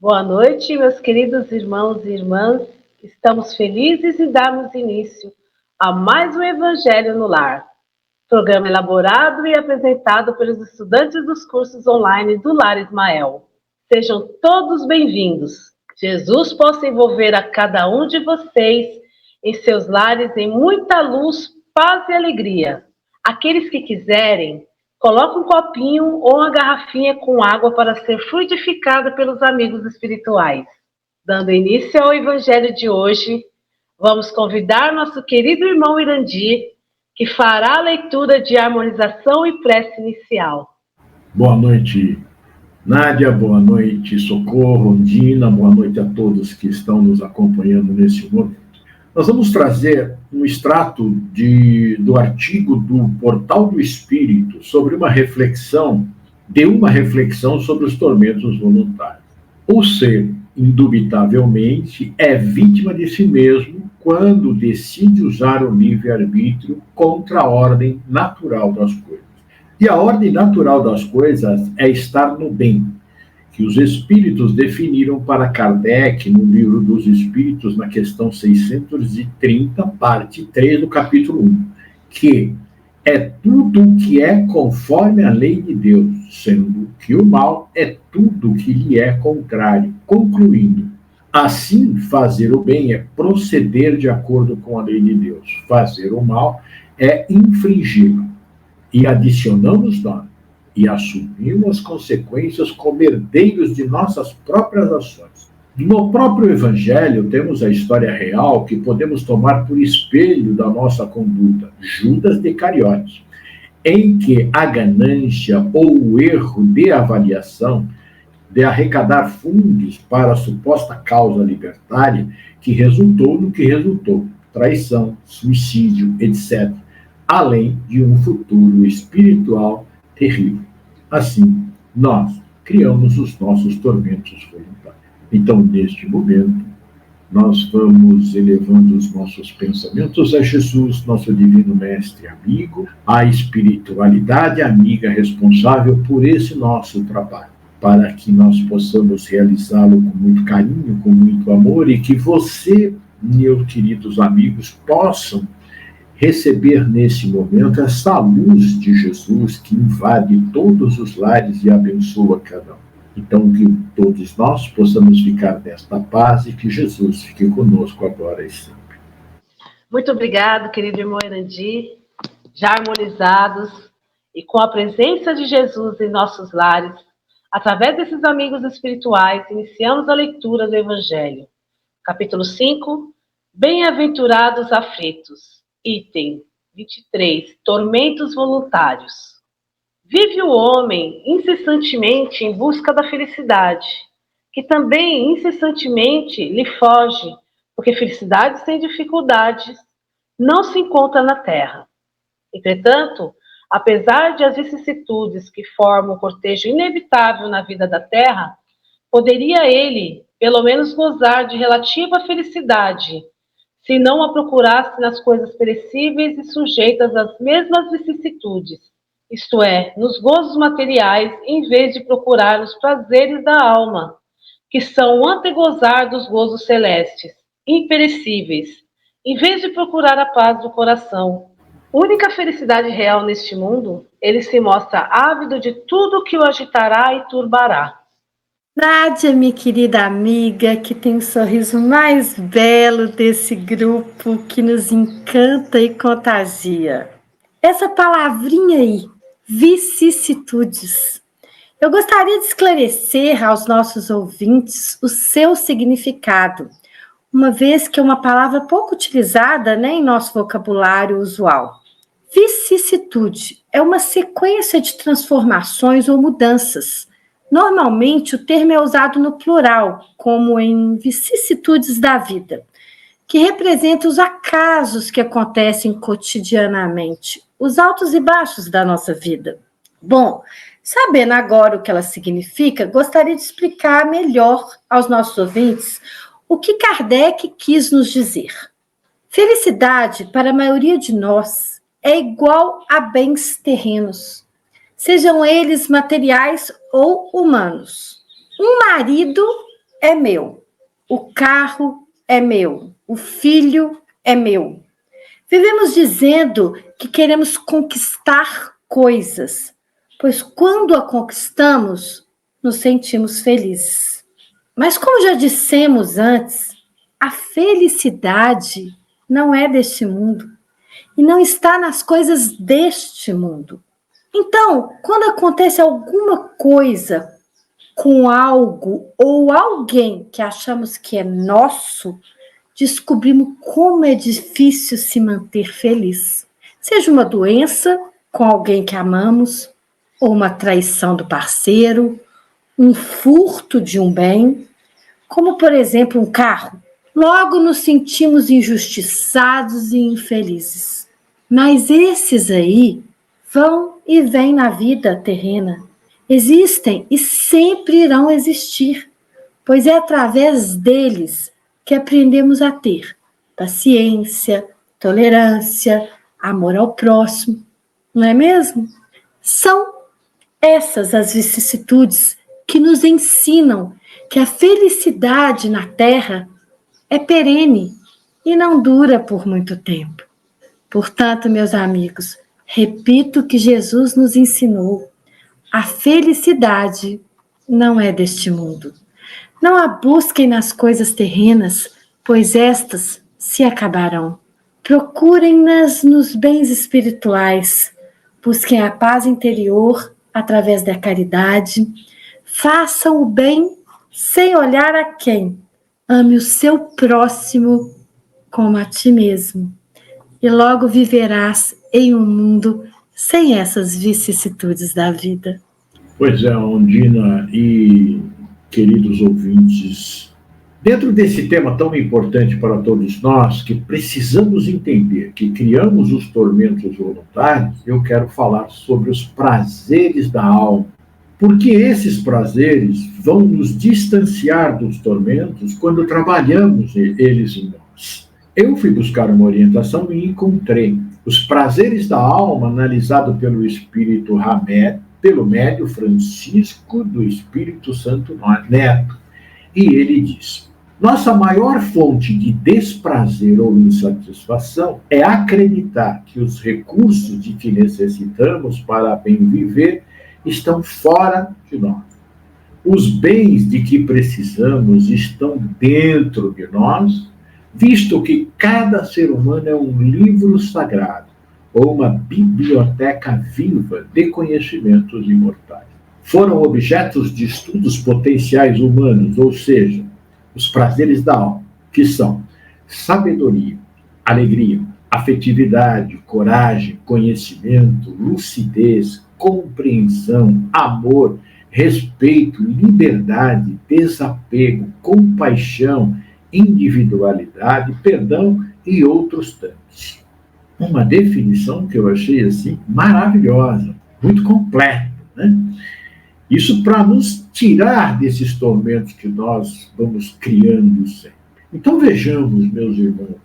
Boa noite, meus queridos irmãos e irmãs. Estamos felizes em darmos início a mais um Evangelho no Lar, programa elaborado e apresentado pelos estudantes dos cursos online do Lar Ismael. Sejam todos bem-vindos. Jesus possa envolver a cada um de vocês em seus lares em muita luz, paz e alegria. Aqueles que quiserem, coloque um copinho ou uma garrafinha com água para ser fluidificada pelos amigos espirituais. Dando início ao Evangelho de hoje, vamos convidar nosso querido irmão Irandir, que fará a leitura de harmonização e prece inicial. Boa noite, Nádia, boa noite, Socorro, Ondina, boa noite a todos que estão nos acompanhando nesse momento. Nós vamos trazer um extrato do artigo do Portal do Espírito sobre uma reflexão sobre os tormentos voluntários. O ser, indubitavelmente, é vítima de si mesmo quando decide usar o livre-arbítrio contra a ordem natural das coisas. E a ordem natural das coisas é estar no bem, que os espíritos definiram para Kardec no Livro dos Espíritos, na questão 630, parte 3 do capítulo 1, que é tudo o que é conforme a lei de Deus, sendo que o mal é tudo que lhe é contrário, concluindo: assim, fazer o bem é proceder de acordo com a lei de Deus, fazer o mal é infringi-la. E adicionamos nós, e assumimos as consequências como herdeiros de nossas próprias ações. No próprio Evangelho, temos a história real que podemos tomar por espelho da nossa conduta, Judas de Cariotes, em que a ganância ou o erro de avaliação de arrecadar fundos para a suposta causa libertária, que resultou no que resultou, traição, suicídio, etc., além de um futuro espiritual terrível. Assim, nós criamos os nossos tormentos voluntários. Então, neste momento, nós vamos elevando os nossos pensamentos a Jesus, nosso divino mestre amigo, a espiritualidade amiga responsável por esse nosso trabalho, para que nós possamos realizá-lo com muito carinho, com muito amor, e que você, meus queridos amigos, possam receber nesse momento essa luz de Jesus que invade todos os lares e abençoa cada um. Então, que todos nós possamos ficar nesta paz e que Jesus fique conosco agora e sempre. Muito obrigado, querido irmão Irandir. Já harmonizados e com a presença de Jesus em nossos lares, através desses amigos espirituais, iniciamos a leitura do Evangelho. Capítulo 5, Bem-aventurados aflitos. Item 23, Tormentos voluntários. Vive o homem incessantemente em busca da felicidade, que também incessantemente lhe foge, porque felicidade sem dificuldades não se encontra na terra. Entretanto, apesar de as vicissitudes que formam o cortejo inevitável na vida da terra, poderia ele, pelo menos, gozar de relativa felicidade, se não a procurasse nas coisas perecíveis e sujeitas às mesmas vicissitudes, isto é, nos gozos materiais, em vez de procurar os prazeres da alma, que são o antegozar dos gozos celestes, imperecíveis, em vez de procurar a paz do coração. Única felicidade real neste mundo, ele se mostra ávido de tudo que o agitará e turbará. Nádia, minha querida amiga, que tem o sorriso mais belo desse grupo, que nos encanta e contagia. Essa palavrinha aí, vicissitudes. Eu gostaria de esclarecer aos nossos ouvintes o seu significado, uma vez que é uma palavra pouco utilizada, né, em nosso vocabulário usual. Vicissitude é uma sequência de transformações ou mudanças. Normalmente, o termo é usado no plural, como em vicissitudes da vida, que representa os acasos que acontecem cotidianamente, os altos e baixos da nossa vida. Bom, sabendo agora o que ela significa, gostaria de explicar melhor aos nossos ouvintes o que Kardec quis nos dizer. Felicidade, para a maioria de nós, é igual a bens terrenos, sejam eles materiais ou humanos. Um marido é meu, o carro é meu, o filho é meu. Vivemos dizendo que queremos conquistar coisas, pois quando a conquistamos, nos sentimos felizes. Mas como já dissemos antes, a felicidade não é deste mundo e não está nas coisas deste mundo. Então, quando acontece alguma coisa com algo ou alguém que achamos que é nosso, descobrimos como é difícil se manter feliz. Seja uma doença com alguém que amamos, ou uma traição do parceiro, um furto de um bem, como por exemplo um carro. Logo nos sentimos injustiçados e infelizes. Mas esses aí vão e vêm na vida terrena. Existem e sempre irão existir, pois é através deles que aprendemos a ter paciência, tolerância, amor ao próximo, não é mesmo? São essas as vicissitudes que nos ensinam que a felicidade na Terra é perene e não dura por muito tempo. Portanto, meus amigos, repito o que Jesus nos ensinou: a felicidade não é deste mundo. Não a busquem nas coisas terrenas, pois estas se acabarão. Procurem-nas nos bens espirituais. Busquem a paz interior através da caridade. Façam o bem sem olhar a quem. Ame o seu próximo como a ti mesmo. E logo viverás em um mundo sem essas vicissitudes da vida. Pois é, Ondina e queridos ouvintes, dentro desse tema tão importante para todos nós, que precisamos entender que criamos os tormentos voluntários, eu quero falar sobre os prazeres da alma. Porque esses prazeres vão nos distanciar dos tormentos quando trabalhamos eles em nós. Eu fui buscar uma orientação e encontrei os prazeres da alma, analisado pelo Espírito Hamed, pelo médium Francisco do Espírito Santo Neto. E ele diz: nossa maior fonte de desprazer ou insatisfação é acreditar que os recursos de que necessitamos para bem viver estão fora de nós. Os bens de que precisamos estão dentro de nós, visto que cada ser humano é um livro sagrado ou uma biblioteca viva de conhecimentos imortais. Foram objetos de estudos potenciais humanos, ou seja, os prazeres da alma, que são sabedoria, alegria, afetividade, coragem, conhecimento, lucidez, compreensão, amor, respeito, liberdade, desapego, compaixão, individualidade, perdão e outros tantos. Uma definição que eu achei assim maravilhosa, muito completa, né? Isso para nos tirar desses tormentos que nós vamos criando sempre. Então vejamos, meus irmãos,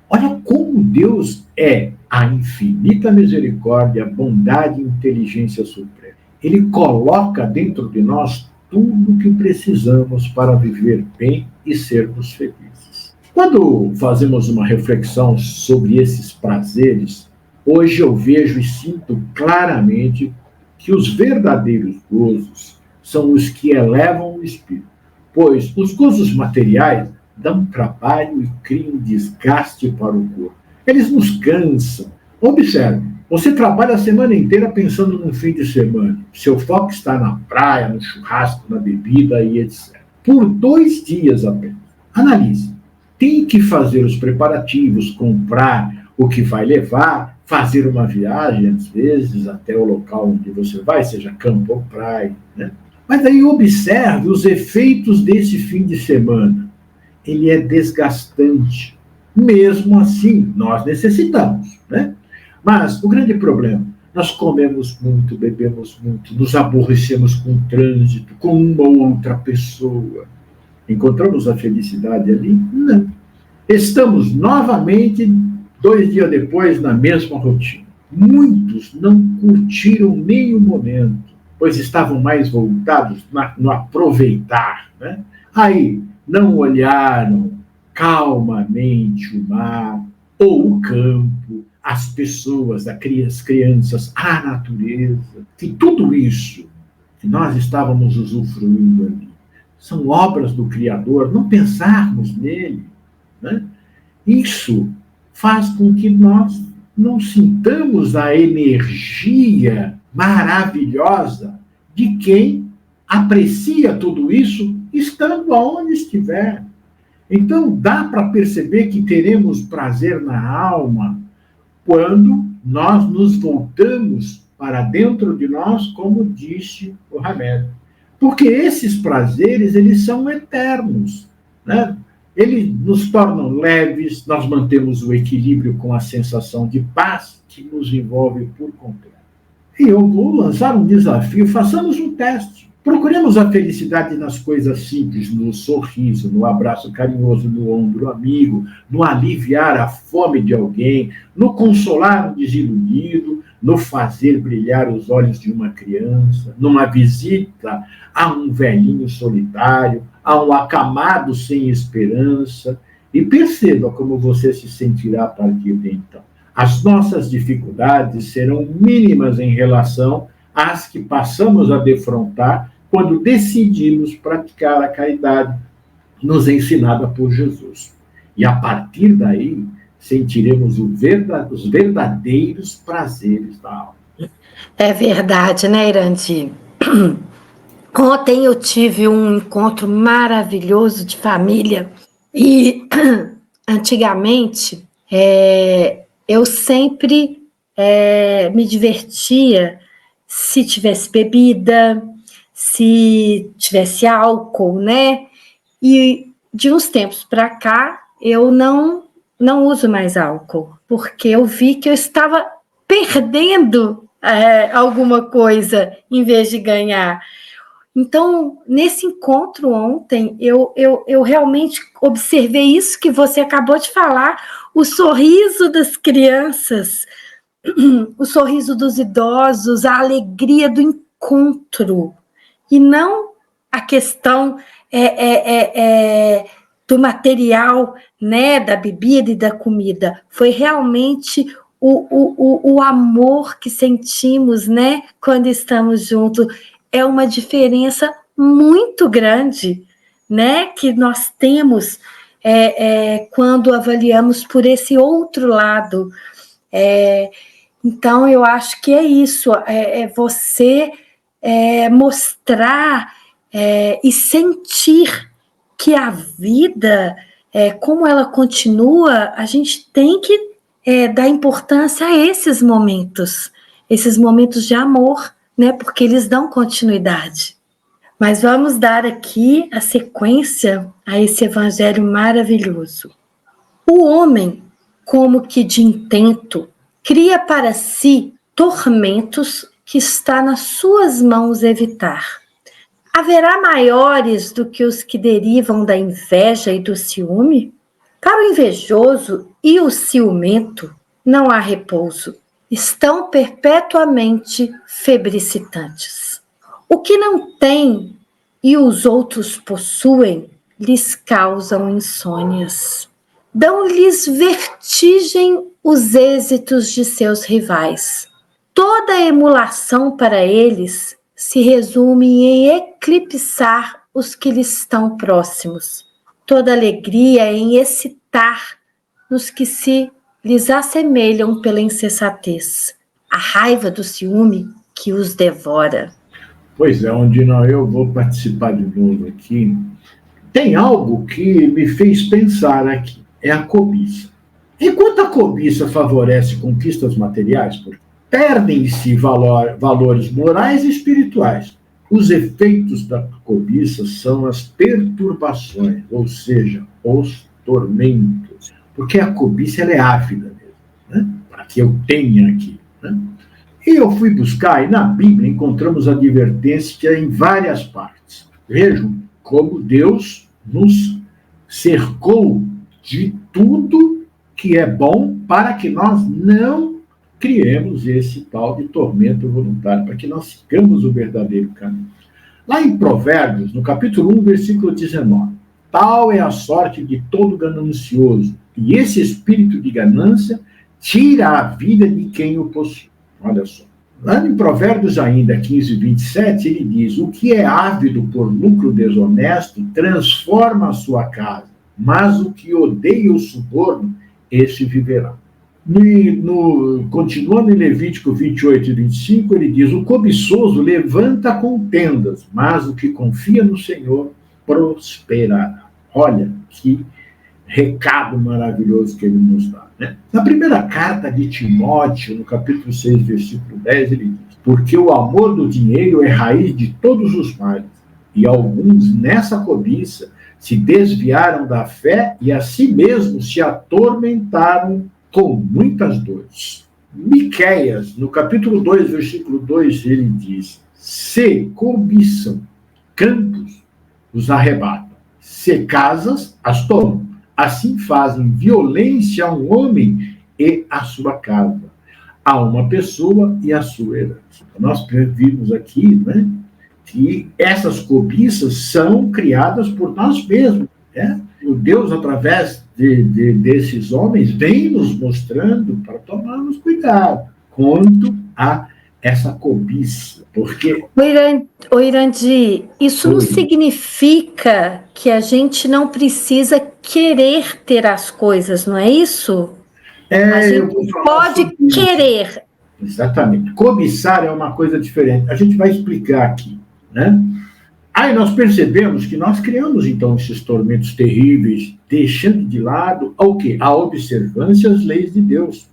olha como Deus é a infinita misericórdia, a bondade e inteligência suprema. Ele coloca dentro de nós tudo o que precisamos para viver bem e sermos felizes. Quando fazemos uma reflexão sobre esses prazeres, hoje eu vejo e sinto claramente que os verdadeiros gozos são os que elevam o espírito, pois os gozos materiais dão trabalho e criam desgaste para o corpo. Eles nos cansam. Observe, você trabalha a semana inteira pensando no fim de semana. Seu foco está na praia, no churrasco, na bebida e etc. Por 2 dias apenas. Analise. Tem que fazer os preparativos, comprar o que vai levar, fazer uma viagem, às vezes, até o local onde você vai, seja campo ou praia, né? Mas aí observe os efeitos desse fim de semana. Ele é desgastante. Mesmo assim, nós necessitamos, né? Mas o grande problema, nós comemos muito, bebemos muito, nos aborrecemos com o trânsito, com uma ou outra pessoa. Encontramos a felicidade ali? Não. Estamos novamente, 2 dias depois, na mesma rotina. Muitos não curtiram nem o momento, pois estavam mais voltados no aproveitar, né? Aí, não olharam calmamente o mar, ou o campo, as pessoas, as crianças, a natureza. E tudo isso que nós estávamos usufruindo ali são obras do Criador, não pensarmos nele, né? Isso faz com que nós não sintamos a energia maravilhosa de quem aprecia tudo isso estando aonde estiver. Então, dá para perceber que teremos prazer na alma quando nós nos voltamos para dentro de nós, como disse o Hamed. Porque esses prazeres, eles são eternos, né? Eles nos tornam leves, nós mantemos o equilíbrio com a sensação de paz que nos envolve por completo. E eu vou lançar um desafio, façamos um teste. Procuremos a felicidade nas coisas simples, no sorriso, no abraço carinhoso, no ombro amigo, no aliviar a fome de alguém, no consolar um desiludido, no fazer brilhar os olhos de uma criança, numa visita a um velhinho solitário, a um acamado sem esperança. E perceba como você se sentirá a partir de então. As nossas dificuldades serão mínimas em relação às que passamos a defrontar quando decidimos praticar a caridade nos ensinada por Jesus. E a partir daí, sentiremos os verdadeiros prazeres da alma. É verdade, né, Irandi? Ontem eu tive um encontro maravilhoso de família e antigamente eu sempre me divertia se tivesse bebida, se tivesse álcool, né? E de uns tempos para cá eu não uso mais álcool, porque eu vi que eu estava perdendo alguma coisa em vez de ganhar. Então, nesse encontro ontem, eu realmente observei isso que você acabou de falar, o sorriso das crianças, o sorriso dos idosos, a alegria do encontro, e não a questão do material, né, da bebida e da comida. Foi realmente o amor que sentimos, né, quando estamos juntos. É uma diferença muito grande, né, que nós temos quando avaliamos por esse outro lado. Então, eu acho que é isso, você mostrar e sentir que a vida, como ela continua, a gente tem que dar importância a esses momentos de amor, né? Porque eles dão continuidade. Mas vamos dar aqui a sequência a esse evangelho maravilhoso. O homem, como que de intento, cria para si tormentos que está nas suas mãos evitar. Haverá maiores do que os que derivam da inveja e do ciúme? Para o invejoso e o ciumento não há repouso. Estão perpetuamente febricitantes. O que não tem e os outros possuem lhes causam insônias. Dão-lhes vertigem os êxitos de seus rivais. Toda emulação para eles se resume em eclipsar os que lhes estão próximos. Toda alegria em excitar nos que se lhes assemelham pela insensatez. A raiva do ciúme que os devora. Pois é, Ondina, eu vou participar de novo aqui. Tem algo que me fez pensar aqui, é a cobiça. Enquanto a cobiça favorece conquistas materiais, perdem-se valores morais e espirituais. Os efeitos da cobiça são as perturbações, ou seja, os tormentos. Porque a cobiça ela é ávida mesmo, né? Para que eu tenha aqui, né? E eu fui buscar, e na Bíblia encontramos advertência em várias partes. Vejam como Deus nos cercou de tudo que é bom para que nós não criemos esse tal de tormento voluntário, para que nós sigamos o verdadeiro caminho. Lá em Provérbios, no capítulo 1, versículo 19, tal é a sorte de todo ganancioso. E esse espírito de ganância tira a vida de quem o possui. Olha só. Lá em Provérbios ainda, 15, 27, ele diz: o que é ávido por lucro desonesto transforma a sua casa, mas o que odeia o suborno, esse viverá. Continuando em Levítico 28 e 25, ele diz: o cobiçoso levanta contendas, mas o que confia no Senhor prosperará. Olha que recado maravilhoso que ele nos dá, né? Na primeira carta de Timóteo, no capítulo 6, versículo 10, ele diz: porque o amor do dinheiro é raiz de todos os males, e alguns nessa cobiça se desviaram da fé e a si mesmos se atormentaram com muitas dores. Miqueias, no capítulo 2, versículo 2, ele diz: se cobiçam campos, os arrebatam, se casas, as tomam. Assim fazem violência a um homem e a sua casa, a uma pessoa e a sua herança. Nós vimos aqui, né, que essas cobiças são criadas por nós mesmos, né? O Deus, através desses homens, vem nos mostrando para tomarmos cuidado quanto a essa cobiça, porque... O Irandi, isso não significa que a gente não precisa querer ter as coisas, não é isso? A gente pode querer. Exatamente. Cobiçar é uma coisa diferente. A gente vai explicar aqui, né? Aí nós percebemos que nós criamos, então, esses tormentos terríveis, deixando de lado o quê? A observância às leis de Deus.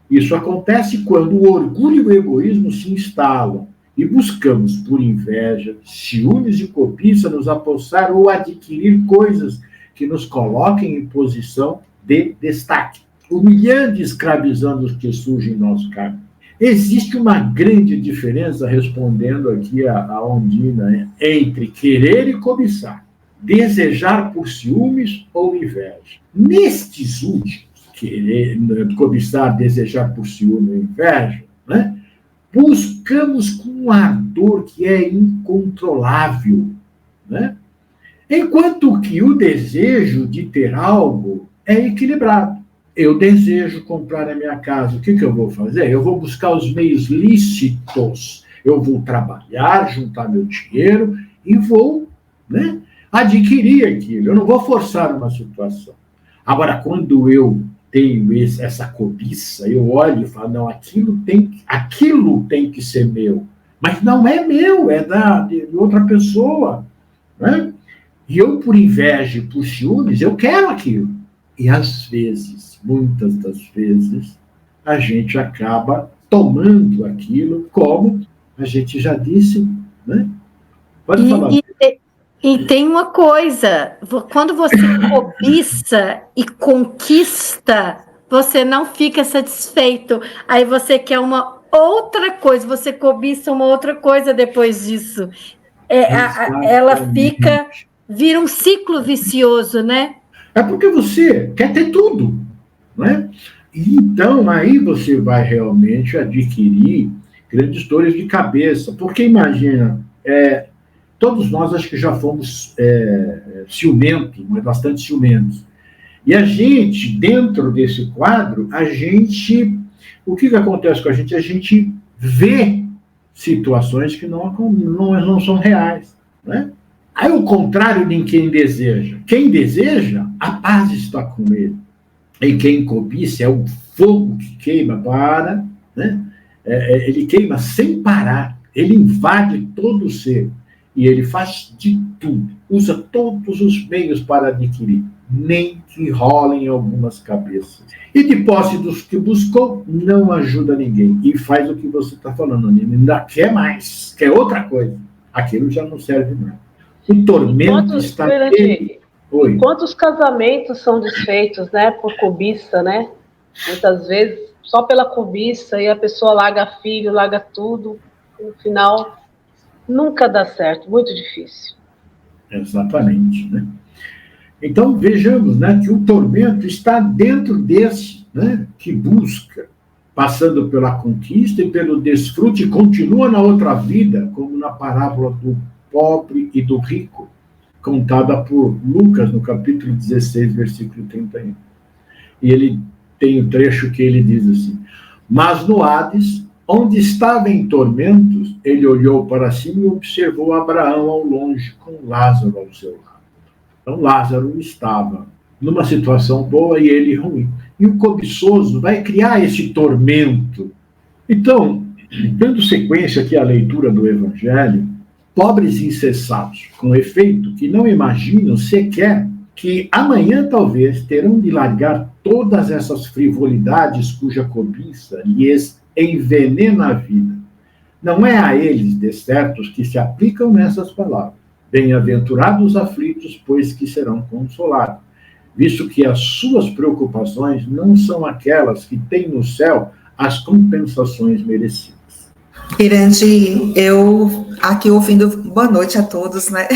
Isso acontece quando o orgulho e o egoísmo se instalam e buscamos, por inveja, ciúmes e cobiça, nos apossar ou adquirir coisas que nos coloquem em posição de destaque, humilhando e escravizando os que surgem em nosso caminho. Existe uma grande diferença, respondendo aqui a Ondina, né, entre querer e cobiçar, desejar por ciúmes ou inveja. Nestes últimos, querer, cobiçar, desejar por ciúme ou inveja, né, buscamos com um ardor que é incontrolável, né? Enquanto que o desejo de ter algo é equilibrado. Eu desejo comprar a minha casa, o que eu vou fazer? Eu vou buscar os meios lícitos, eu vou trabalhar, juntar meu dinheiro e vou, né, adquirir aquilo. Eu não vou forçar uma situação. Agora, quando eu tenho essa cobiça, eu olho e falo: não, aquilo tem que ser meu. Mas não é meu, é de outra pessoa, né? E eu, por inveja e por ciúmes, eu quero aquilo. E às vezes, muitas das vezes, a gente acaba tomando aquilo, como a gente já disse, né? Pode falar. E tem uma coisa, quando você cobiça e conquista, você não fica satisfeito. Aí você quer uma outra coisa, você cobiça uma outra coisa depois disso. Ela vira um ciclo vicioso, né? É porque você quer ter tudo, né? E então, aí você vai realmente adquirir grandes dores de cabeça. Porque, imagina, todos nós acho que já fomos ciumentos, mas bastante ciumentos. E a gente, dentro desse quadro, o que acontece com a gente? A gente vê situações que não são reais, né? Aí o contrário de quem deseja. Quem deseja, a paz está com ele. E quem cobiça é o fogo que queima né? Ele queima sem parar. Ele invade todo o ser. E ele faz de tudo. Usa todos os meios para adquirir. Nem que rolem algumas cabeças. E de posse dos que buscou, não ajuda ninguém. E faz o que você está falando, Nina. Ainda quer mais. Quer outra coisa. Aquilo já não serve mais. O tormento está nele. Quantos casamentos são desfeitos, né, por cobiça, né? Muitas vezes, só pela cobiça, e a pessoa larga filho, larga tudo, e no final nunca dá certo, muito difícil. Exatamente, né? Então, vejamos, né, que o tormento está dentro desse, né, que busca, passando pela conquista e pelo desfrute, e continua na outra vida, como na parábola do pobre e do rico. contada por Lucas, no capítulo 16, versículo 31. E ele tem o trecho que ele diz assim: mas no Hades, onde estava em tormentos, ele olhou para cima e observou Abraão ao longe, com Lázaro ao seu lado. Então, Lázaro estava numa situação boa e ele ruim. E o cobiçoso vai criar esse tormento. Então, dando sequência aqui à leitura do Evangelho, pobres incessados, com efeito que não imaginam sequer que amanhã talvez terão de largar todas essas frivolidades cuja cobiça lhes envenena a vida. Não é a eles, de certos, que se aplicam nessas palavras. Bem-aventurados os aflitos, pois que serão consolados, visto que as suas preocupações não são aquelas que têm no céu as compensações merecidas. Irandi, eu aqui ouvindo, boa noite a todos, né?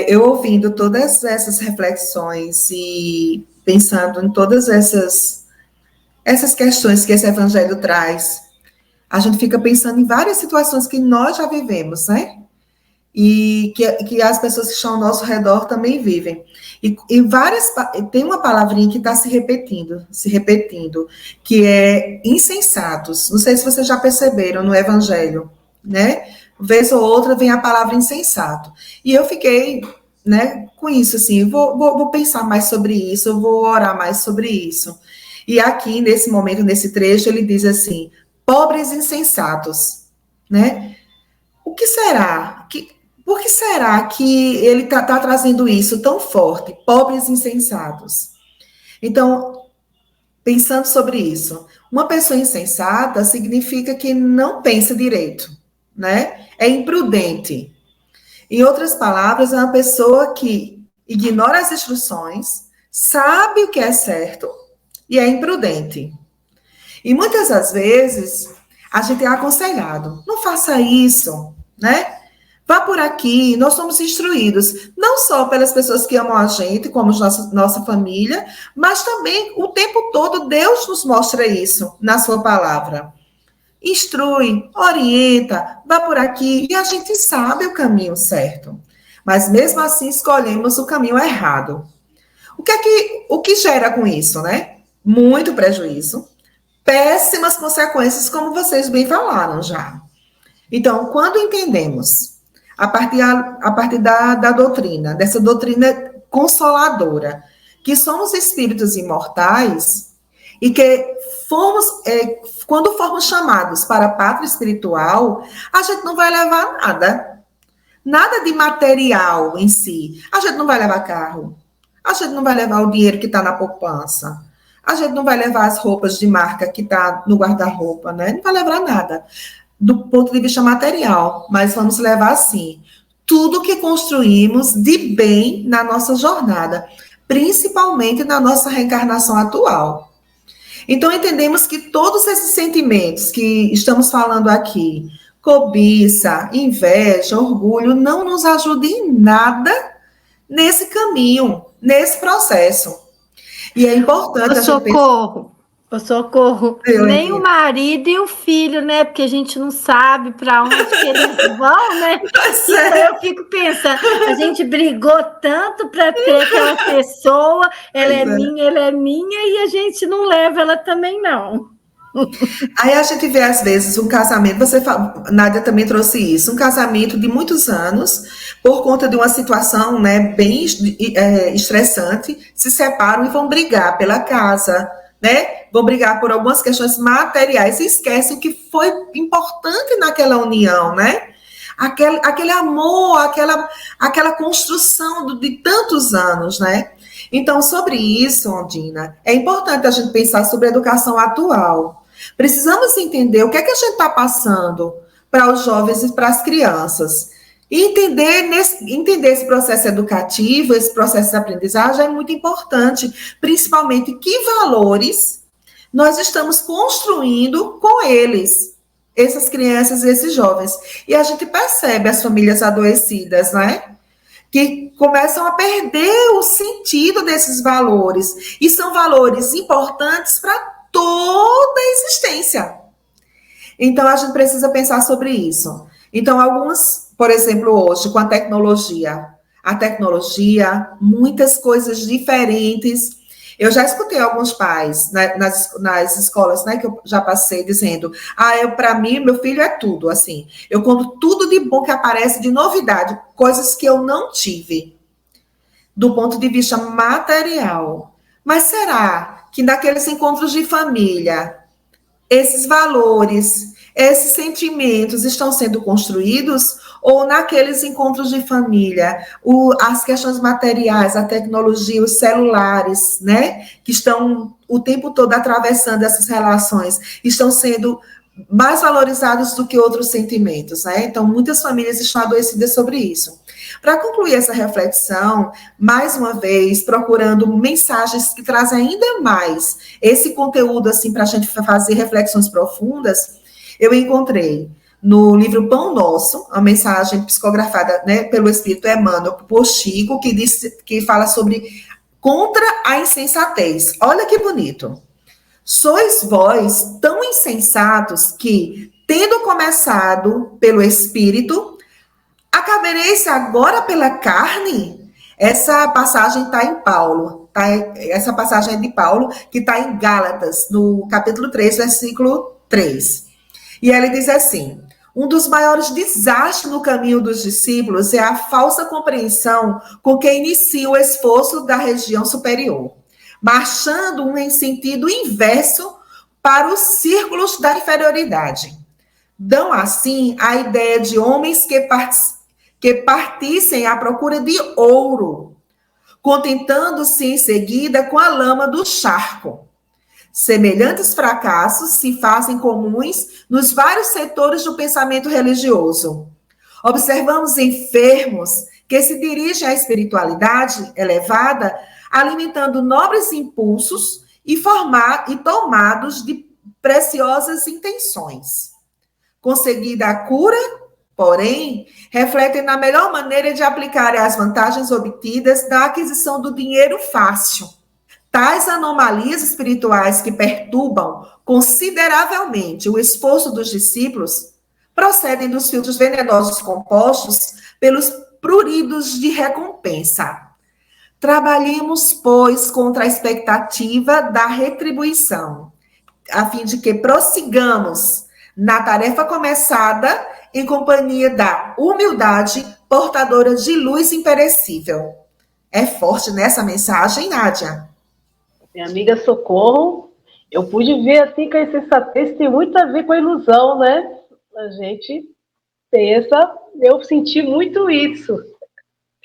Eu ouvindo todas essas reflexões e pensando em todas essas questões que esse evangelho traz, a gente fica pensando em várias situações que nós já vivemos, né? E que as pessoas que estão ao nosso redor também vivem. E tem uma palavrinha que está se repetindo, que é insensatos. Não sei se vocês já perceberam no Evangelho, né? Vez ou outra vem a palavra insensato. E eu fiquei, né, com isso, assim, vou pensar mais sobre isso, vou orar mais sobre isso. E aqui, nesse momento, nesse trecho, ele diz assim, pobres insensatos, né? O que será? Por que será que ele está trazendo isso tão forte? Pobres insensatos. Então, pensando sobre isso, uma pessoa insensata significa que não pensa direito, né? É imprudente. Em outras palavras, é uma pessoa que ignora as instruções, sabe o que é certo e é imprudente. E muitas das vezes, a gente é aconselhado, não faça isso, né? Vá por aqui, nós somos instruídos, não só pelas pessoas que amam a gente, como nossa família, mas também o tempo todo Deus nos mostra isso na sua palavra. Instrui, orienta, vá por aqui, e a gente sabe o caminho certo. Mas mesmo assim escolhemos o caminho errado. O que gera com isso, né? Muito prejuízo, péssimas consequências, como vocês bem falaram já. Então, quando entendemos a partir da doutrina, dessa doutrina consoladora, que somos espíritos imortais e que quando formos chamados para a pátria espiritual, a gente não vai levar nada de material em si. A gente não vai levar carro, a gente não vai levar o dinheiro que está na poupança, a gente não vai levar as roupas de marca que está no guarda-roupa, né? Não vai levar nada do ponto de vista material, mas vamos levar, sim, tudo que construímos de bem na nossa jornada, principalmente na nossa reencarnação atual. Então, entendemos que todos esses sentimentos que estamos falando aqui, cobiça, inveja, orgulho, não nos ajudam em nada nesse caminho, nesse processo. E é importante... Socorro, nem o marido e o filho, né? Porque a gente não sabe para onde que eles vão, né? Então eu fico pensando, a gente brigou tanto para ter aquela pessoa, ela é minha, e a gente não leva ela também, não. Aí a gente vê, às vezes, um casamento, Nádia também trouxe isso, um casamento de muitos anos, por conta de uma situação, né, bem estressante, se separam e vão brigar pela casa, né? Vão brigar por algumas questões materiais e esquecem o que foi importante naquela união, né? Aquele amor, aquela construção de tantos anos, né? Então, sobre isso, Ondina, é importante a gente pensar sobre a educação atual. Precisamos entender o que é que a gente está passando para os jovens e para as crianças. E entender esse processo educativo, esse processo de aprendizagem é muito importante, principalmente que valores nós estamos construindo com eles, essas crianças e esses jovens. E a gente percebe as famílias adoecidas, né? Que começam a perder o sentido desses valores. E são valores importantes para toda a existência. Então, a gente precisa pensar sobre isso. Então, por exemplo, hoje, com a tecnologia, a tecnologia, muitas coisas diferentes. Eu já escutei alguns pais nas escolas, né, que eu já passei, dizendo, para mim, meu filho é tudo, assim. Eu conto tudo de bom que aparece, de novidade, coisas que eu não tive, do ponto de vista material. Mas será que naqueles encontros de família, esses valores, esses sentimentos estão sendo construídos? Ou naqueles encontros de família, as questões materiais, a tecnologia, os celulares, né, que estão o tempo todo atravessando essas relações, estão sendo mais valorizados do que outros sentimentos, né? Então, muitas famílias estão adoecidas sobre isso. Para concluir essa reflexão, mais uma vez, procurando mensagens que trazem ainda mais esse conteúdo, assim, para a gente fazer reflexões profundas, eu encontrei no livro Pão Nosso, uma mensagem psicografada, né, pelo Espírito Emmanuel por Chico, que fala sobre contra a insensatez. Olha que bonito. Sois vós tão insensatos que, tendo começado pelo Espírito, acabareis agora pela carne? Essa passagem está em Paulo, tá? Essa passagem é de Paulo, que está em Gálatas, no capítulo 3, versículo 3. E ele diz assim: um dos maiores desastres no caminho dos discípulos é a falsa compreensão com que inicia o esforço da região superior, marchando em sentido inverso para os círculos da inferioridade. Dão, assim, a ideia de homens que partissem à procura de ouro, contentando-se em seguida com a lama do charco. Semelhantes fracassos se fazem comuns nos vários setores do pensamento religioso. Observamos enfermos que se dirigem à espiritualidade elevada, alimentando nobres impulsos e tomados de preciosas intenções. Conseguida a cura, porém, refletem na melhor maneira de aplicar as vantagens obtidas da aquisição do dinheiro fácil. Tais anomalias espirituais que perturbam consideravelmente o esforço dos discípulos procedem dos filtros venenosos compostos pelos pruridos de recompensa. Trabalhemos, pois, contra a expectativa da retribuição, a fim de que prossigamos na tarefa começada em companhia da humildade portadora de luz imperecível. É forte nessa mensagem, Nádia? Minha amiga Socorro, eu pude ver assim que a insensatez tem muito a ver com a ilusão, né? A gente pensa, eu senti muito isso.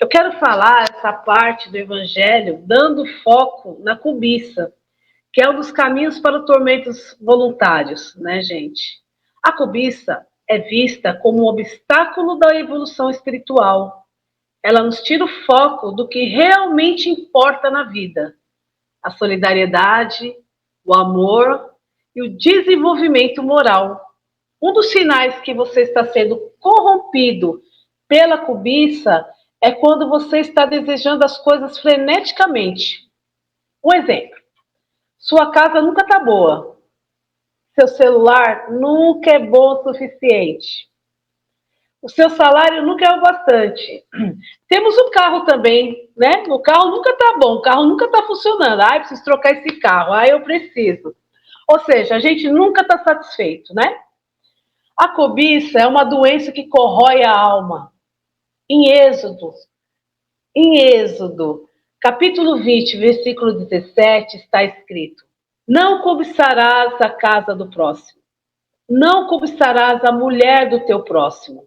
Eu quero falar essa parte do Evangelho dando foco na cobiça, que é um dos caminhos para os tormentos voluntários, né, gente? A cobiça é vista como um obstáculo da evolução espiritual. Ela nos tira o foco do que realmente importa na vida. A solidariedade, o amor e o desenvolvimento moral. Um dos sinais que você está sendo corrompido pela cobiça é quando você está desejando as coisas freneticamente. Um exemplo: sua casa nunca está boa. Seu celular nunca é bom o suficiente. O seu salário nunca é o bastante. Temos o carro também, né? O carro nunca está bom, o carro nunca está funcionando. Eu preciso trocar esse carro. Eu preciso. Ou seja, a gente nunca está satisfeito, né? A cobiça é uma doença que corrói a alma. Em Êxodo, capítulo 20, versículo 17, está escrito: não cobiçarás a casa do próximo, não cobiçarás a mulher do teu próximo,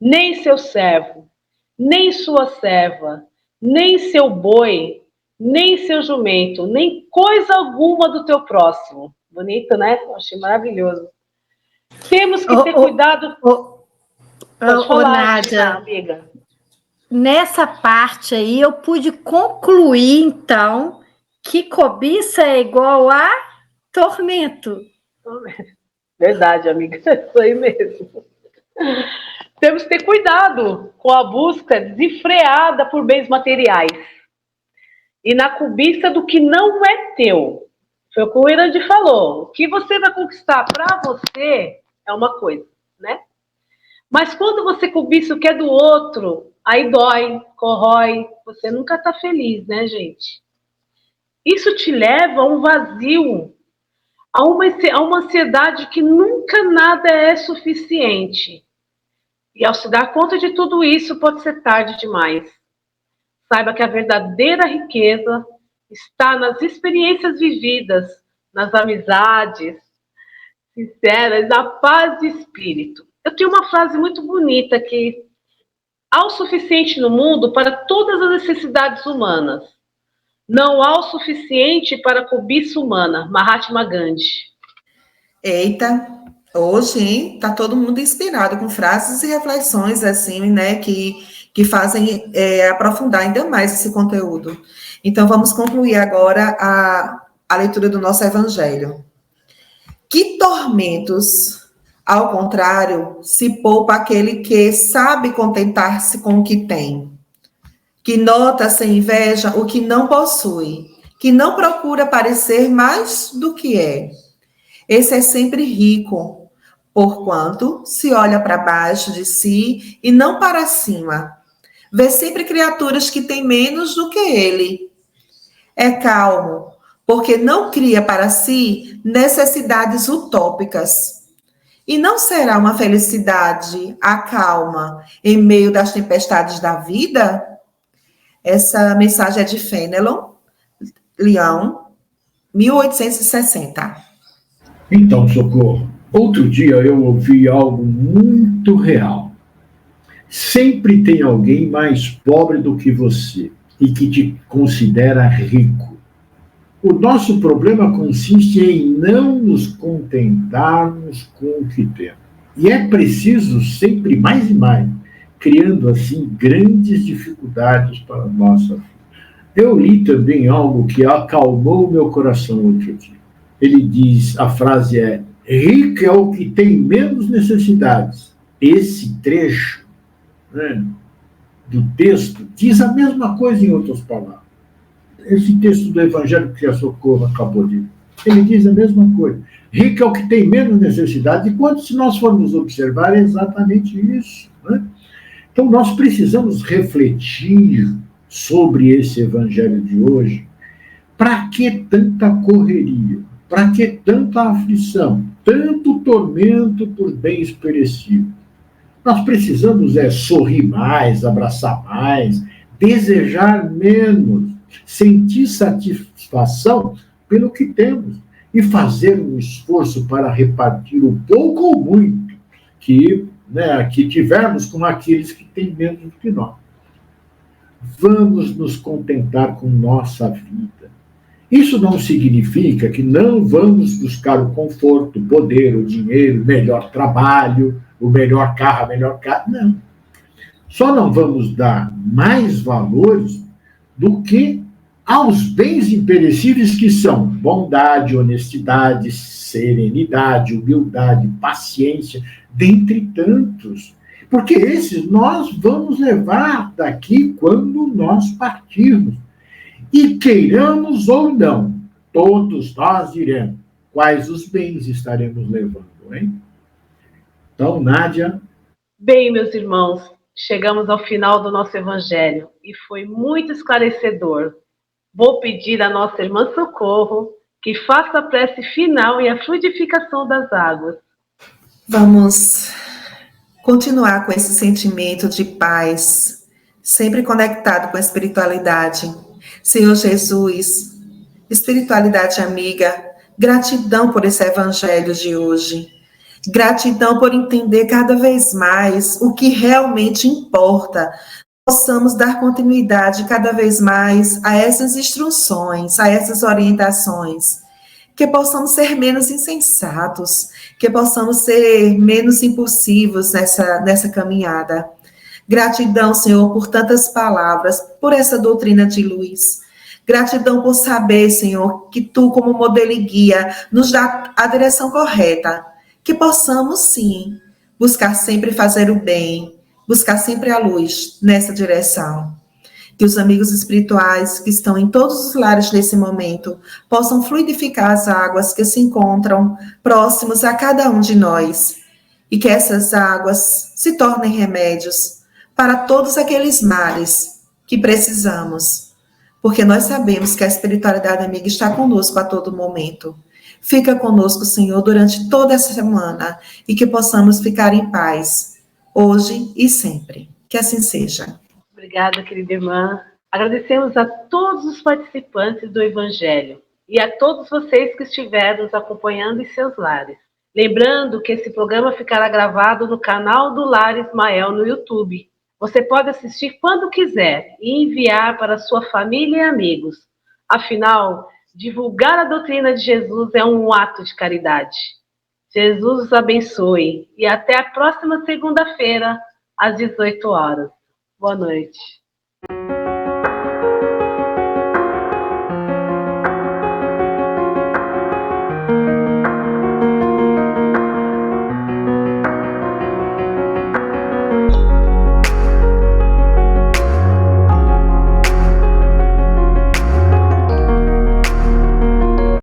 nem seu servo, nem sua serva, nem seu boi, nem seu jumento, nem coisa alguma do teu próximo. Bonito, né? Eu achei maravilhoso. Temos que ter cuidado. Pode falar, Nádia, amiga. Nessa parte aí eu pude concluir, então, que cobiça é igual a tormento. Verdade, amiga. É isso aí mesmo. Temos que ter cuidado com a busca desenfreada por bens materiais e na cobiça do que não é teu. Foi o que o Irandi falou. O que você vai conquistar para você é uma coisa, né? Mas quando você cobiça o que é do outro, Aí dói, corrói, você nunca está feliz, né, gente? Isso te leva a um vazio, a uma ansiedade que nunca nada é suficiente. E ao se dar conta de tudo isso, pode ser tarde demais. Saiba que a verdadeira riqueza está nas experiências vividas, nas amizades sinceras, na paz de espírito. Eu tenho uma frase muito bonita que há o suficiente no mundo para todas as necessidades humanas. Não há o suficiente para a cobiça humana. Mahatma Gandhi. Eita, hoje, hein, tá todo mundo inspirado com frases e reflexões, assim, né, que fazem aprofundar ainda mais esse conteúdo. Então, vamos concluir agora a leitura do nosso evangelho. Que tormentos, ao contrário, se poupa aquele que sabe contentar-se com o que tem, que nota sem inveja o que não possui, que não procura parecer mais do que é. Esse é sempre rico, porquanto se olha para baixo de si e não para cima. Vê sempre criaturas que têm menos do que ele. É calmo, porque não cria para si necessidades utópicas. E não será uma felicidade a calma em meio das tempestades da vida? Essa mensagem é de Fenelon, Lyon, 1860. Então, Socorro, outro dia eu ouvi algo muito real. Sempre tem alguém mais pobre do que você e que te considera rico. O nosso problema consiste em não nos contentarmos com o que temos. E é preciso sempre mais e mais, criando assim grandes dificuldades para a nossa vida. Eu li também algo que acalmou o meu coração outro dia. Ele diz, a frase é, rico é o que tem menos necessidades. Esse trecho, né, do texto diz a mesma coisa em outras palavras. Esse texto do Evangelho que a Socorro acabou de ler, ele diz a mesma coisa. Rico é o que tem menos necessidade, e quando, se nós formos observar, é exatamente isso, né? Então, nós precisamos refletir sobre esse Evangelho de hoje. Para que tanta correria? Para que tanta aflição? Tanto tormento por bens perecíveis? Nós precisamos sorrir mais, abraçar mais, desejar menos, sentir satisfação pelo que temos e fazer um esforço para repartir o pouco ou muito que tivermos com aqueles que têm menos do que nós. Vamos nos contentar com nossa vida. Isso não significa que não vamos buscar o conforto, o poder, o dinheiro, o melhor trabalho, o melhor carro, a melhor casa. Não. Só não vamos dar mais valores do que aos bens imperecíveis que são bondade, honestidade, serenidade, humildade, paciência, dentre tantos. Porque esses nós vamos levar daqui quando nós partirmos. E queiramos ou não, todos nós diremos quais os bens estaremos levando, hein? Então, Nádia. Bem, meus irmãos, chegamos ao final do nosso evangelho e foi muito esclarecedor. Vou pedir à nossa irmã Socorro que faça a prece final e a fluidificação das águas. Vamos continuar com esse sentimento de paz, sempre conectado com a espiritualidade. Senhor Jesus, espiritualidade amiga, gratidão por esse evangelho de hoje. Gratidão por entender cada vez mais o que realmente importa. Possamos dar continuidade cada vez mais a essas instruções, a essas orientações. Que possamos ser menos insensatos, que possamos ser menos impulsivos nessa caminhada. Gratidão, Senhor, por tantas palavras, por essa doutrina de luz. Gratidão por saber, Senhor, que Tu, como modelo e guia, nos dá a direção correta. Que possamos, sim, buscar sempre fazer o bem, buscar sempre a luz nessa direção. Que os amigos espirituais que estão em todos os lares nesse momento possam fluidificar as águas que se encontram próximos a cada um de nós. E que essas águas se tornem remédios para todos aqueles mares que precisamos, porque nós sabemos que a espiritualidade amiga está conosco a todo momento. Fica conosco, Senhor, durante toda essa semana e que possamos ficar em paz, hoje e sempre. Que assim seja. Obrigada, querida irmã. Agradecemos a todos os participantes do Evangelho e a todos vocês que estiveram nos acompanhando em seus lares. Lembrando que esse programa ficará gravado no canal do Lar Ismael no YouTube. Você pode assistir quando quiser e enviar para sua família e amigos. Afinal, divulgar a doutrina de Jesus é um ato de caridade. Jesus os abençoe e até a próxima segunda-feira, às 18 horas. Boa noite.